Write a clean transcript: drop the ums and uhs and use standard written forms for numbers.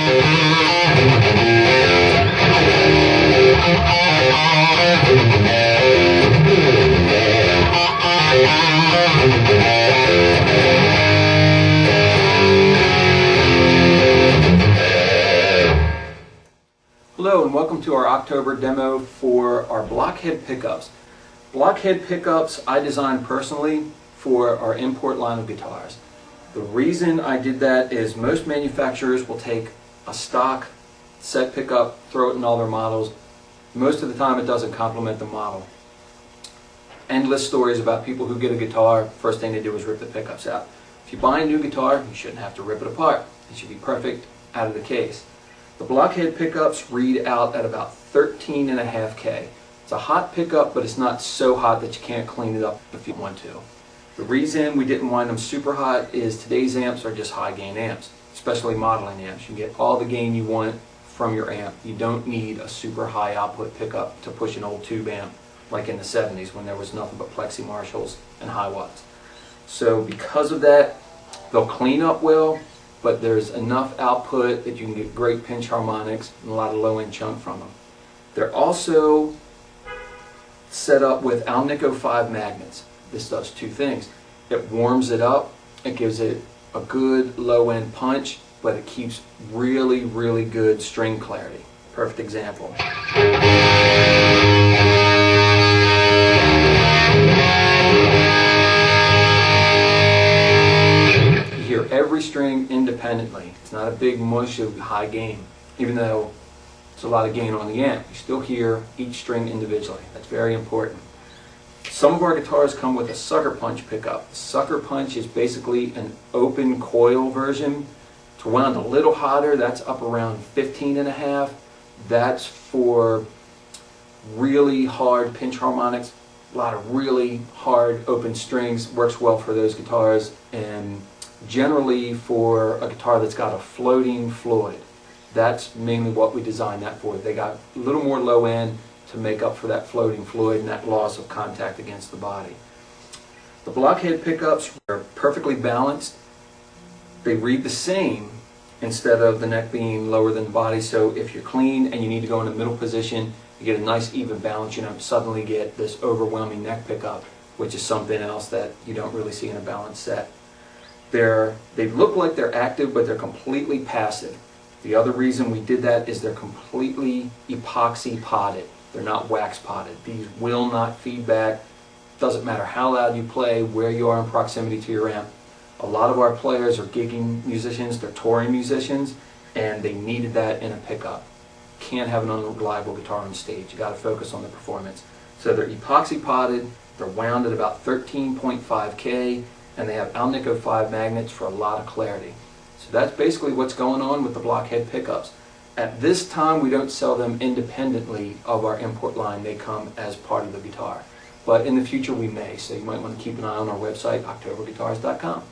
Hello and welcome to our October demo for our Blockhead pickups. Blockhead pickups I designed personally for our import line of guitars. The reason I did that is most manufacturers will take a stock set pickup, throw it in all their models. Most of the time it doesn't complement the model. Endless stories about people who get a guitar, first thing they do is rip the pickups out. If you buy a new guitar, you shouldn't have to rip it apart. It should be perfect out of the case. The Blockhead pickups read out at about 13.5K. It's a hot pickup, but it's not so hot that you can't clean it up if you want to. The reason we didn't wind them super hot is today's amps are just high gain amps, especially modeling amps. You get all the gain you want from your amp. You don't need a super high output pickup to push an old tube amp like in the 70s when there was nothing but Plexi Marshalls and high watts. So because of that, they'll clean up well, but there's enough output that you can get great pinch harmonics and a lot of low-end chunk from them. They're also set up with Alnico 5 magnets. This does two things. It warms it up, it gives it a good low-end punch, but it keeps really, really good string clarity. Perfect example. Every string independently. It's not a big mush of high gain. Even though it's a lot of gain on the amp, you still hear each string individually. That's very important. Some of our guitars come with a Suckerpunch pickup. Suckerpunch is basically an open coil version. To wound a little hotter, that's up around 15.5. That's for really hard pinch harmonics. A lot of really hard open strings. Works well for those guitars, and generally for a guitar that's got a floating Floyd. That's mainly what we designed that for. They got a little more low end to make up for that floating Floyd and that loss of contact against the body. The Blockhead pickups are perfectly balanced. They read the same instead of the neck being lower than the body, so if you're clean and you need to go in a middle position, you get a nice even balance. You don't suddenly get this overwhelming neck pickup, which is something else that you don't really see in a balanced set. They look like they're active, but they're completely passive. The other reason we did that is they're completely epoxy potted. They're not wax potted. These will not feedback. Doesn't matter how loud you play, where you are in proximity to your amp. A lot of our players are gigging musicians, they're touring musicians, and they needed that in a pickup. Can't have an unreliable guitar on stage. You got to focus on the performance. So they're epoxy potted. They're wound at about 13.5K. And they have Alnico 5 magnets for a lot of clarity. So that's basically what's going on with the Blockhead pickups. At this time, we don't sell them independently of our import line. They come as part of the guitar. But in the future, we may. So you might want to keep an eye on our website, oktoberguitars.com.